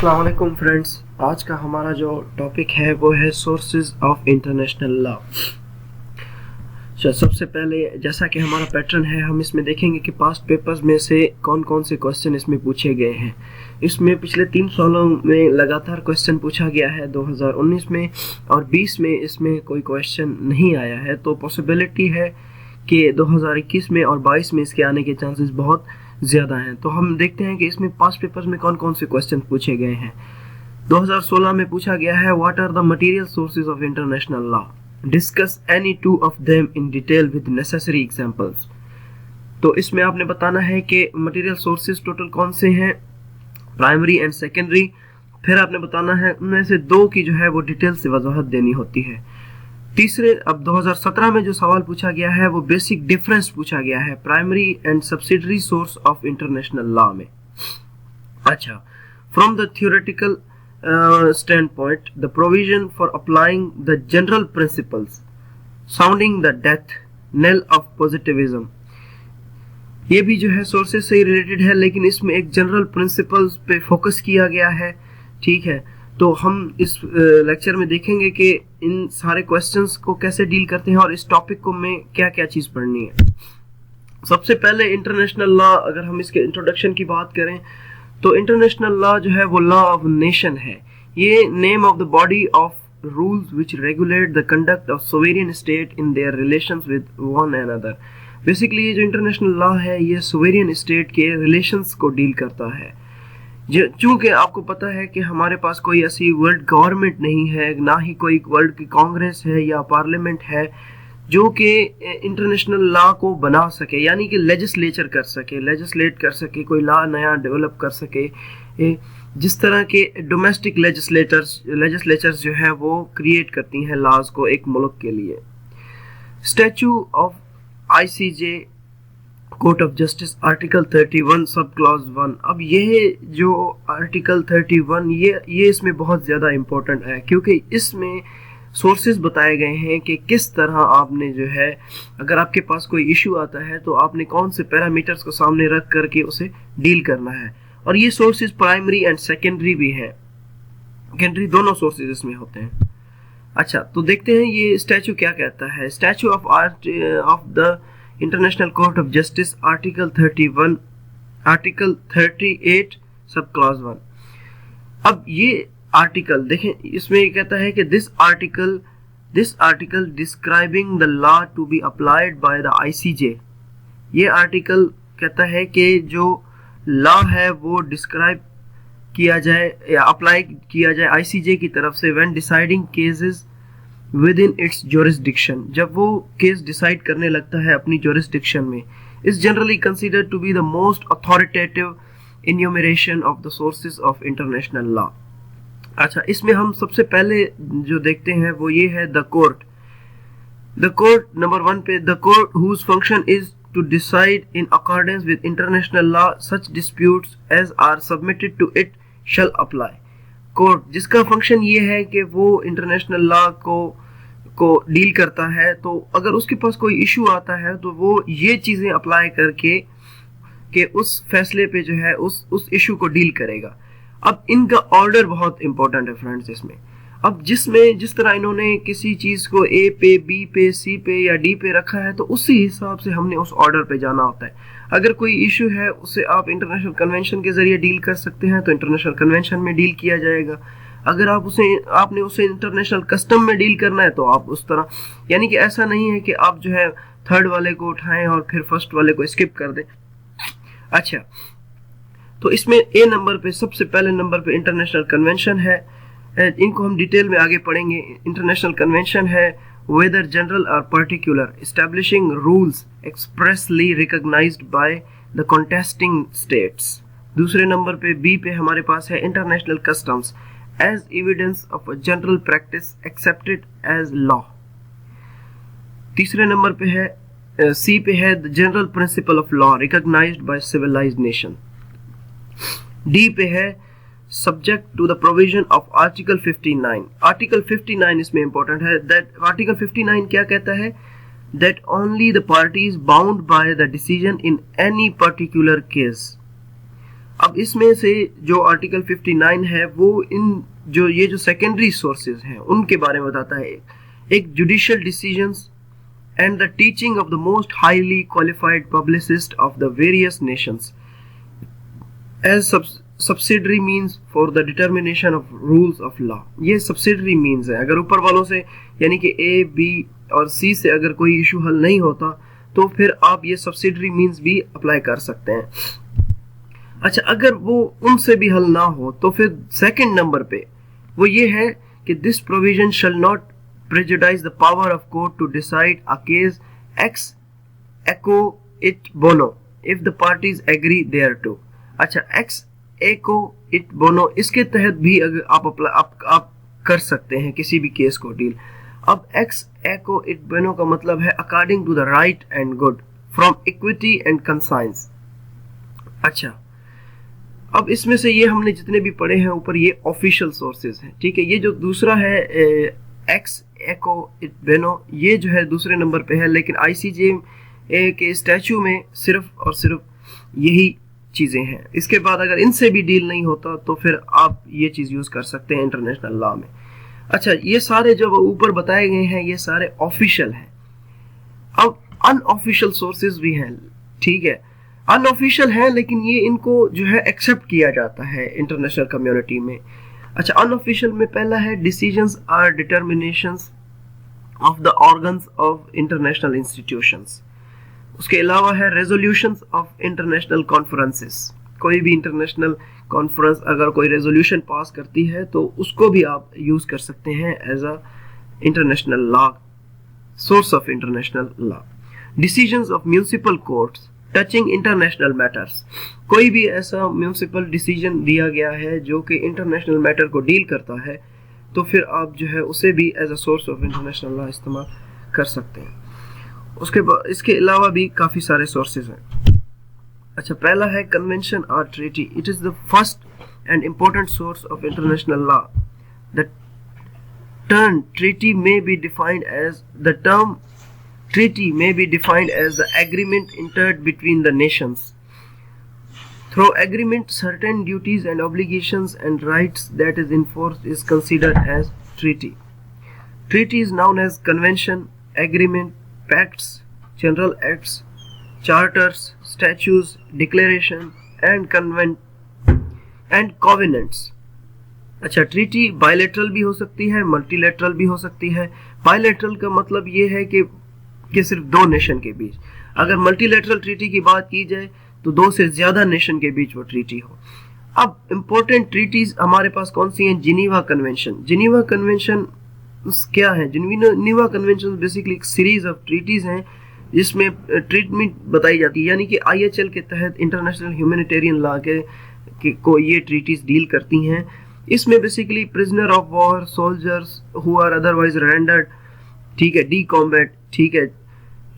अस्सलाम वालेकुम फ्रेंड्स। आज का हमारा जो टॉपिक है वो है सोर्सेज ऑफ इंटरनेशनल लॉ। सबसे पहले जैसा कि हमारा पैटर्न है, हम इसमें देखेंगे कि पास्ट पेपर्स में से कौन कौन से क्वेश्चन इसमें पूछे गए हैं। इसमें पिछले 3 सालों में लगातार क्वेश्चन पूछा गया है। 2019 में और 20 में इसमें कोई क्वेश्चन नहीं आया है, तो पॉसिबिलिटी है कि 2021 में और 22 में इसके आने के चांसेस बहुत ज़्यादा हैं। तो हम देखते हैं कि इसमें पास्ट पेपर्स में कौन कौन से क्वेश्चन पूछे गए हैं। 2016 में पूछा गया है, what are the material sources of international law, discuss any 2 of them in detail with necessary examples. तो इसमें आपने बताना है कि मटेरियल सोर्सेज टोटल कौन से हैं, प्राइमरी एंड सेकेंडरी। फिर आपने बताना है उनमें से 2 की जो है वो डिटेल से वजाहत देनी होती है। तीसरे, अब 2017 में जो सवाल पूछा गया है वो बेसिक डिफरेंस पूछा गया है primary and subsidiary source of international law में। अच्छा, from the theoretical standpoint, the provision for applying the general principles sounding the death knell of positivism, ये भी जो है सोर्सेज से रिलेटेड है, लेकिन इसमें एक जनरल प्रिंसिपल्स पे फोकस किया गया है। ठीक है, तो हम इस लेक्चर में देखेंगे कि इन सारे क्वेश्चंस को कैसे डील करते हैं और इस टॉपिक को में क्या क्या चीज़ पढ़नी है। सबसे पहले इंटरनेशनल लॉ, अगर हम इसके इंट्रोडक्शन की बात करें तो इंटरनेशनल लॉ जो है वो लॉ ऑफ नेशन है। ये name of the body of rules which regulate the conduct of sovereign state in their relations with one another. Basically ये जो इंटरनेशनल लॉ है ये सोवेरियन स्टेट के रिलेशंस को डील करता है। चूंकि आपको पता है कि हमारे पास कोई ऐसी वर्ल्ड गवर्नमेंट नहीं है, ना ही कोई वर्ल्ड की कांग्रेस है या पार्लियामेंट है जो कि इंटरनेशनल लॉ को बना सके, यानी कि लेजिस्लेट कर सके, कोई लॉ नया डेवलप कर सके। जिस तरह के डोमेस्टिक लेजिस्लेचर्स जो है वो क्रिएट करती हैं लॉज को एक मुल्क के लिए। Statue of ICJ court of justice article 31 sub clause 1। अब ये जो आर्टिकल 31 ये इसमें बहुत ज़्यादा इम्पोर्टेंट है, क्योंकि इसमें सोर्सेज बताए गए हैं कि किस तरह आपने जो है, अगर आपके पास कोई इशू आता है तो आपने कौन से पैरामीटर्स को सामने रख करके उसे डील करना है। और ये सोर्सेज प्राइमरी एंड सेकेंडरी भी है, सेकेंडरी दोनों सोर्सेज इसमें होते हैं। अच्छा, तो देखते हैं ये स्टैचू क्या कहता है। Statue of the international court of justice article 31 article 38 sub clause 1। अब ये आर्टिकल देखें, इसमें ये कहता है कि this article describing the law to be applied by the ICJ. ये आर्टिकल कहता है कि जो लॉ है वो डिस्क्राइब किया जाए या अप्लाई किया जाए आईसीजे की तरफ से when deciding cases with in its jurisdiction, जब वो केस डिसाइड करने लगता है अपनी ज्यूरिसडिक्शन में। Is generally considered to be the most authoritative enumeration of the sources of international law. अच्छा, इसमें हम सबसे पहले जो देखते हैं वो ये है द कोर्ट नंबर 1 पे, the court whose function is to decide in accordance with international law such disputes as are submitted to it shall apply. Court जिसका फंक्शन ये है कि वो इंटरनेशनल लॉ को डील करता है, तो अगर उसके पास कोई इशू आता है तो वो ये चीजें अप्लाई करके कि उस फैसले पे जो है उस इशू को डील करेगा। अब इनका ऑर्डर बहुत इंपॉर्टेंट है फ्रेंड्स इसमें। अब जिस तरह इन्होंने किसी चीज को ए पे, बी पे, सी पे या डी पे रखा है, तो उसी हिसाब से हमने उस ऑर्डर पे जाना होता है। अगर कोई इशू है उसे आप इंटरनेशनल कन्वेंशन के जरिए डील कर सकते हैं तो इंटरनेशनल कन्वेंशन में डील किया जाएगा। अगर आपने उसे इंटरनेशनल कस्टम में डील करना है तो आप उस तरह, यानी कि ऐसा नहीं है कि आप जो है थर्ड वाले को उठाएं और फिर फर्स्ट वाले को स्किप कर दें। अच्छा, तो इसमें ए नंबर पे, सबसे पहले नंबर पे इंटरनेशनल कन्वेंशन है। इनको हम डिटेल में आगे पढ़ेंगे। इंटरनेशनल कन्वेंशन है वेदर जनरल और particular establishing rules expressly recognised by the contesting states. दूसरे नंबर पे बी पे हमारे पास है international customs as evidence of a general practice accepted as law. तीसरे नंबर पे है सी पे है the general principle of law recognised by civilised nation. D पे है subject to the provision of article 59। Article 59 इसमें इंपॉर्टेंट है। That article 59 क्या कहता है, that only the parties bound by the decision in any particular case अब इसमें से जो आर्टिकल 59 है वो इन ये जो सेकेंडरी सोर्सेज हैं उनके बारे में बताता है। एक judicial decisions and the teaching of the most highly qualified publicists of the various nations as subsidiary means for the determination of rules of law। ये subsidiary means है। अगर ऊपर वालों से यानी कि A, B और C से अगर कोई इशू हल नहीं होता तो फिर आप ये subsidiary means भी अप्लाई कर सकते हैं। अच्छा, अगर वो उनसे भी हल ना हो तो फिर सेकंड नंबर पे वो ये है कि this provision shall not prejudice the power of court to decide a case ex equo it bono if the parties agree thereto। अच्छा, ex equo it bono इसके तहत भी अगर आप कर सकते हैं किसी भी केस को डील। अब ex equo it bono का मतलब है according to the right and good from equity and conscience। अच्छा, अब इसमें से ये हमने जितने भी पढ़े हैं ऊपर ये ऑफिशियल सोर्सेज हैं, ठीक है। ये जो दूसरा है एक्स एको इट बेनो, ये जो है दूसरे नंबर पे है, लेकिन आईसीजे के स्टैचू में सिर्फ और सिर्फ यही चीज़ें हैं। इसके बाद अगर इनसे भी डील नहीं होता तो फिर आप ये चीज़ यूज़ कर सकते हैं इंटरनेशनल लॉ में। अच्छा, ये सारे जो ऊपर बताए गए हैं ये सारे ऑफिशियल हैं। अब अनऑफिशियल सोर्सेज भी हैं, ठीक है, अनऑफिशियल हैं लेकिन ये इनको जो है एक्सेप्ट किया जाता है इंटरनेशनल कम्युनिटी में। अच्छा, अनऑफिशियल में पहला है decisions are determinations of the organs of international institutions. उसके अलावा है रेजोल्यूशंस ऑफ इंटरनेशनल कॉन्फ्रेंसेस। कोई भी इंटरनेशनल कॉन्फ्रेंस अगर कोई रेजोल्यूशन पास करती है तो उसको भी आप यूज कर सकते हैं as a international law, source of international law. Decisions of municipal courts touching international matters. कोई भी ऐसा म्यूनिसिपल डिसीजन दिया गया है जो कि इंटरनेशनल मैटर को डील करता है तो फिर आप जो है उसे भी as a source of international law इस्तेमाल कर सकते हैं। उसके बाद इसके अलावा भी काफ़ी सारे सोर्सेज हैं। अच्छा, पहला है कन्वेंशन और treaty. It is the first and important source of international law. The term treaty may be defined as the term Treaty may be defined as the agreement entered between the nations. Through agreement, certain duties and obligations and rights that is enforced is considered as treaty. Treaty is known as convention, agreement, pacts, general acts, charters, statutes, declaration, and covenants. अच्छा, treaty bilateral भी हो सकती है, multilateral भी हो सकती है। Bilateral का मतलब ये है कि सिर्फ दो नेशन के बीच, अगर मल्टीलैटरल ट्रीटी की बात की जाए तो दो से ज्यादा नेशन के बीच वो ट्रीटी हो। अब इंपॉर्टेंट ट्रीटीज हमारे पास कौन सी हैं? Geneva convention. जिनीवा कन्वेंशन क्या है? जिनीवा कन्वेंशन बेसिकली एक सीरीज ऑफ ट्रीटीज हैं जिसमें ट्रीटमेंट बताई जाती है, यानी कि आईएचएल के तहत इंटरनेशनल ह्यूमैनिटेरियन लॉ के को ये ट्रीटीज डील करती हैं। इसमें basically prisoner of war, soldiers who are otherwise rendered, ठीक है, डी कॉम्बैट, ठीक है,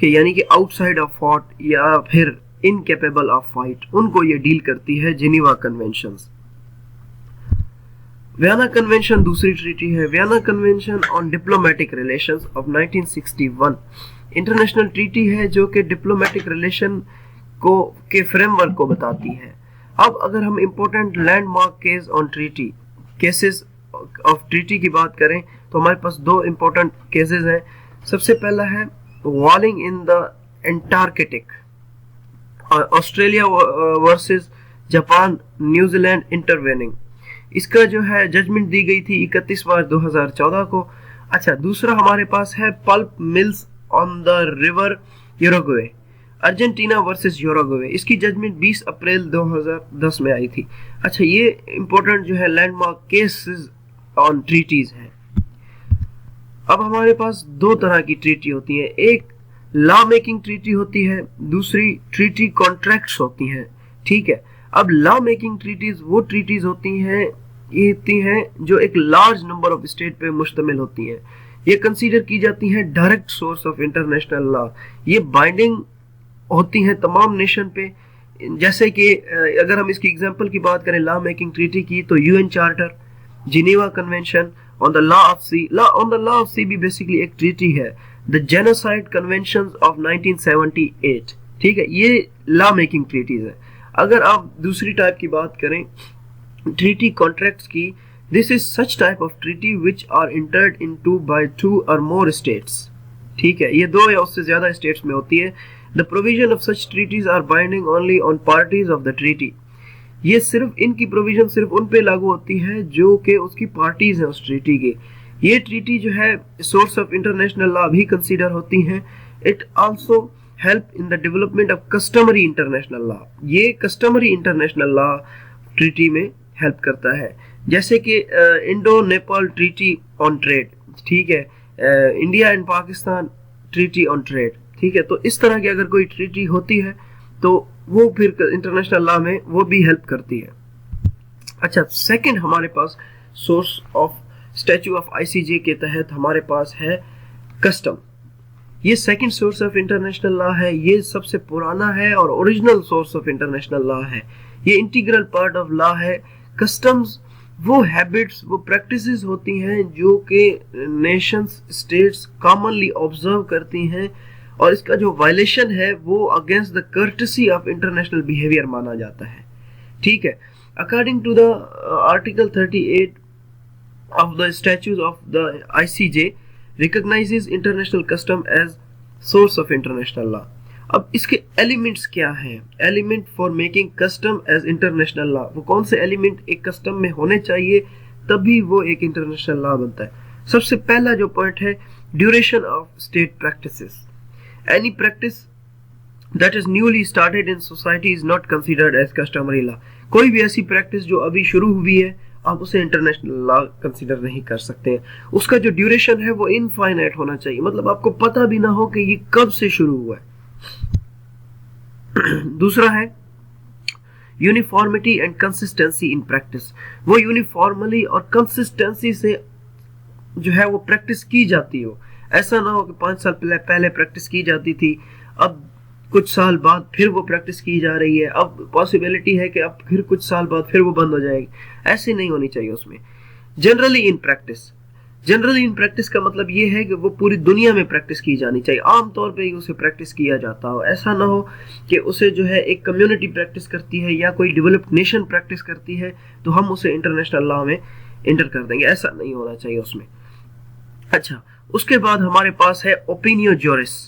कि यानी कि आउटसाइड ऑफ फॉट या फिर इनकेपेबल ऑफ फाइट, उनको ये डील करती है जिनीवा कन्वेंशंस। वियना कन्वेंशन दूसरी ट्रीटी है। Vienna convention on diplomatic relations of 1961 international treaty है जो कि डिप्लोमेटिक रिलेशन को के फ्रेमवर्क को बताती है। अब अगर हम important landmark case on treaty cases of treaty की बात करें तो हमारे पास दो इंपॉर्टेंट केसेस हैं। सबसे पहला है whaling in the Antarctic, Australia versus Japan, New Zealand intervening. इसका जो है जजमेंट दी गई थी 31 मार्च 2014 को। अच्छा, दूसरा हमारे पास है pulp mills on the river Uruguay, Argentina versus Uruguay. इसकी जजमेंट 20 अप्रैल 2010 में आई थी। अच्छा, ये इंपॉर्टेंट जो है लैंडमार्क केसेस ऑन ट्रीटीज है। अब हमारे पास दो तरह की ट्रीटी होती है, एक लॉ मेकिंग ट्रीटी होती है, दूसरी ट्रीटी कॉन्ट्रैक्ट्स होती हैं, ठीक है। अब लॉ मेकिंग ट्रीटीज वो ट्रीटीज होती हैं जो एक लार्ज नंबर ऑफ स्टेट पे मुश्तमिल होती हैं। ये कंसीडर की जाती हैं direct source of international law. ये बाइंडिंग होती हैं तमाम नेशन पे। जैसे कि अगर हम इसकी एग्जांपल की बात करें लॉ मेकिंग ट्रीटी की तो UN charter, Geneva convention on the law of the. Sea the law of of the basically एक ट्रीटी है, द जेनोसाइड कन्वेंशन ऑफ 1978, ठीक है। ये लॉ मेकिंग ट्रीटीज है। अगर आप दूसरी टाइप की बात करें ट्रीटी कॉन्ट्रैक्ट्स की, this is such type of treaty which are entered into by 2 और मोर स्टेट्स। ठीक है, ये 2 या उससे ज्यादा स्टेट्स में होती है। The provision of such treaties are binding only on parties of the treaty. ये सिर्फ इनकी प्रोविजन सिर्फ उन पे लागू होती है जो कि उसकी पार्टीज हैं उस ट्रीटी के। ये ट्रीटी जो है सोर्स ऑफ इंटरनेशनल लॉ भी कंसीडर होती हैं। It also help in the development of customary international law. ये कस्टमरी इंटरनेशनल लॉ ट्रीटी में हेल्प करता है, जैसे कि Indo Nepal treaty on trade, ठीक है, India and Pakistan treaty on trade, ठीक है। तो इस तरह की अगर कोई ट्रीटी होती है तो वो फिर इंटरनेशनल लॉ में वो भी हेल्प करती है। अच्छा, सेकंड हमारे पास source of statute of ICJ के तहत हमारे पास है कस्टम। ये second source of international law है, ये सबसे पुराना है और original source of international law है। ये इंटीग्रल पार्ट ऑफ लॉ है। कस्टम्स वो हैबिट्स, वो प्रैक्टिसेस होती हैं जो कि नेशंस, स्टेट्स कॉमनली ऑब्जर्व करती हैं, और इसका जो वायलेशन है वो against the courtesy of international behaviour माना जाता है। ठीक है, according to the article 38 of the statutes of the ICJ recognizes international custom as source of international law। अब इसके एलिमेंट्स क्या हैं? Element for making custom as international law, वो कौन से एलिमेंट एक कस्टम में होने चाहिए तभी वो एक इंटरनेशनल लॉ बनता है। सबसे पहला जो पॉइंट है, duration of state practices. Any practice that is newly started in society is not considered as customary law. कोई भी ऐसी प्रैक्टिस जो अभी शुरू हुई है आप उसे इंटरनेशनल लॉ कंसीडर नहीं कर सकते हैं। उसका जो ड्यूरेशन है वो इनफाइनाइट होना चाहिए, मतलब आपको पता भी ना हो कि ये कब से शुरू हुआ है। दूसरा है uniformity and consistency in practice. वो यूनिफॉर्मली और कंसिस्टेंसी से जो है वो प्रैक्टिस की जाती हो। ऐसा ना हो कि 5 साल पहले प्रैक्टिस की जाती थी, अब कुछ साल बाद फिर वो प्रैक्टिस की जा रही है, अब पॉसिबिलिटी है कि अब फिर कुछ साल बाद फिर वो बंद हो जाएगी। ऐसे नहीं होनी चाहिए उसमें। Generally in practice, generally in practice का मतलब ये है कि वो पूरी दुनिया में प्रैक्टिस की जानी चाहिए, आमतौर पे ही उसे प्रैक्टिस किया जाता हो। ऐसा ना हो कि उसे जो है एक कम्युनिटी प्रैक्टिस करती है या कोई डेवलप्ड नेशन प्रैक्टिस करती है तो हम उसे इंटरनेशनल लॉ में इंटर कर देंगे, ऐसा नहीं होना चाहिए उसमें। अच्छा, उसके बाद हमारे पास है ओपिनियो जोरिस।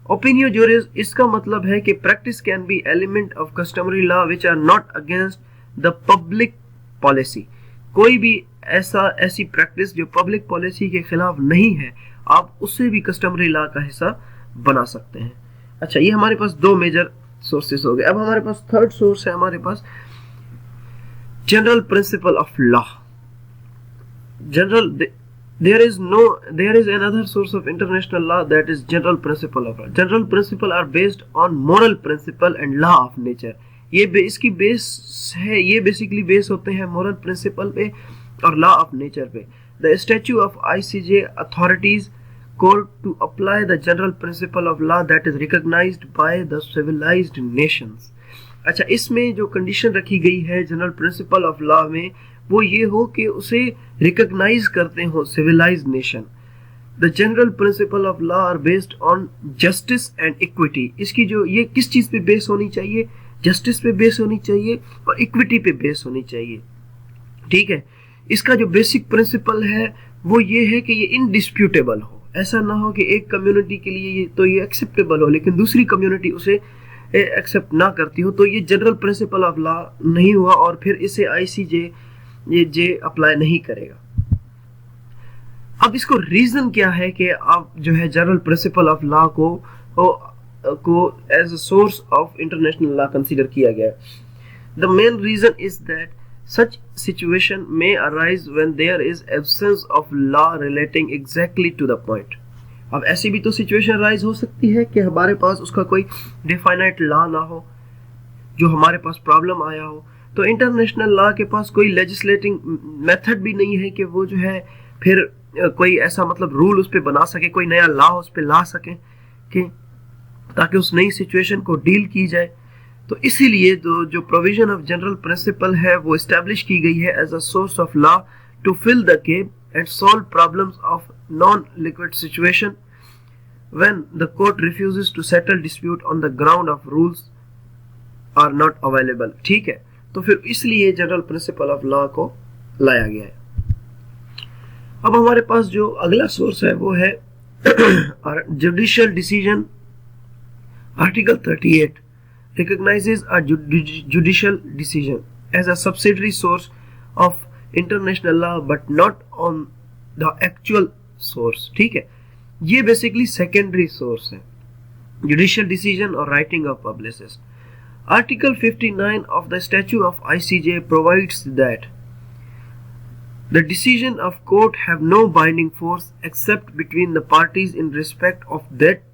ओपिनियो जोरिस, इसका मतलब है कि practice can be element of customary law which are not against the public policy. कोई भी ऐसी प्रैक्टिस जो पब्लिक पॉलिसी के खिलाफ नहीं है, आप उससे भी कस्टमरी लॉ का हिस्सा बना सकते हैं। अच्छा, ये हमारे पास 2 मेजर सोर्सेस हो गए। अब हमारे पास थर्ड सोर्स है हमारे पास general principle of law. General there is another source of international law, that is general principle of law. General principle are based on moral principle and law of nature। ये इसकी base है, ये basically base होते हैं moral principle पे और law of nature पे। The statute of ICJ authorities court to apply the general principle of law that is recognised by the civilised nations. अच्छा, इसमें जो कंडीशन रखी गई है जनरल प्रिंसिपल ऑफ लॉ में, वो ये हो कि उसे रिकॉग्नाइज करते हो civilised nation. The general principle of law are based on justice and equity. इसकी जो ये किस चीज पे बेस होनी चाहिए? जस्टिस पे बेस होनी चाहिए और इक्विटी पे बेस होनी चाहिए। ठीक है, इसका जो बेसिक प्रिंसिपल है वो ये है कि ये इनडिस्प्यूटेबल हो। ऐसा ना हो कि एक कम्युनिटी के लिए तो ये एक्सेप्टेबल हो लेकिन दूसरी कम्युनिटी उसे एक्सेप्ट ना करती हो, तो ये जनरल प्रिंसिपल ऑफ लॉ नहीं हुआ और फिर इसे आईसीजे ये अप्लाई नहीं करेगा। अब इसको रीजन क्या है कि आप जो है जनरल प्रिंसिपल ऑफ लॉ को as a source of international law consider किया गया है? The main reason is that such situation may arise when there is absence of law relating exactly to the point. अब ऐसी भी तो situation rise हो सकती है कि हमारे पास उसका कोई डिफाइनाइट लॉ ना हो, जो हमारे पास प्रॉब्लम आया हो, तो इंटरनेशनल लॉ के पास कोई लेजिस्लेटिंग मेथड भी नहीं है कि वो जो है फिर कोई ऐसा मतलब रूल उस पर बना सके, कोई नया लॉ उस पर ला सके कि ताकि उस नई सिचुएशन को डील की जाए। तो इसीलिए जो प्रोविजन ऑफ जनरल प्रिंसिपल है वो एस्टैब्लिश की गई है as a source of law to fill the gap and solve problems of non liquid situation when the court refuses to settle dispute on the ground of rules are not available, ठीक है। तो फिर इसलिए general principle of law को लाया गया है। अब हमारे पास जो अगला सोर्स है वो है judicial decision. Article 38 recognizes a judicial decision as a subsidiary source of international law but not on the actual source, ठीक है। ये बेसिकली सेकेंडरी सोर्स है, जुडिशियल डिसीजन और writing of publicist. Article 59 of the statute of ICJ provides that the decision of court have no binding force except between the parties in respect of that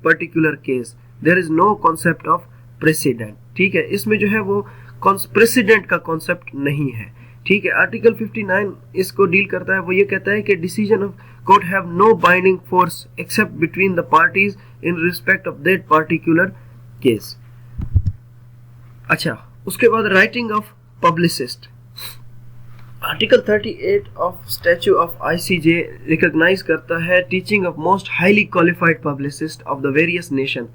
particular case. There is no concept of precedent, ठीक है। इसमें जो है वो president का concept नहीं है, ठीक है। आर्टिकल 59 इसको डील करता है, वो ये कहता है कि decision of court have no binding force except between the parties in respect of that particular case. अच्छा, उसके बाद writing of publicist. Article 38 of statute of ICJ recognise करता है teaching of most highly qualified publicist of the various nation.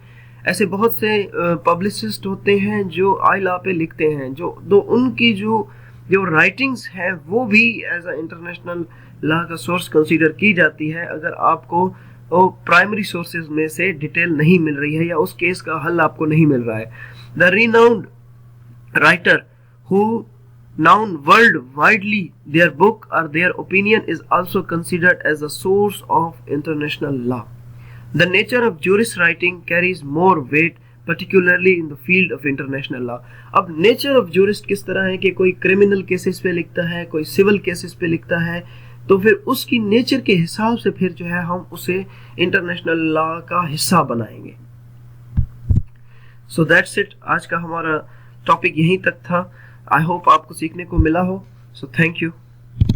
ऐसे बहुत से publicist होते हैं जो आई लॉ पे लिखते हैं, जो उनकी जो राइटिंग्स हैं वो भी एज अ इंटरनेशनल लॉ का सोर्स कंसीडर की जाती है, अगर आपको वो प्राइमरी सोर्सेज में से डिटेल नहीं मिल रही है या उस केस का हल आपको नहीं मिल रहा है। The renowned writer who known world widely, their book or their opinion is also considered as a source of international law. The nature of jurist writing carries more weight, particularly in the field of international law. अब nature of jurist किस तरह है कि कोई criminal cases पे लिखता है, कोई सिविल केसेस पे लिखता है, तो फिर उसकी नेचर के हिसाब से फिर जो है हम उसे इंटरनेशनल लॉ का हिस्सा बनाएंगे। So that's it, आज का हमारा टॉपिक यहीं तक था। आई होप आपको सीखने को मिला हो। So thank you.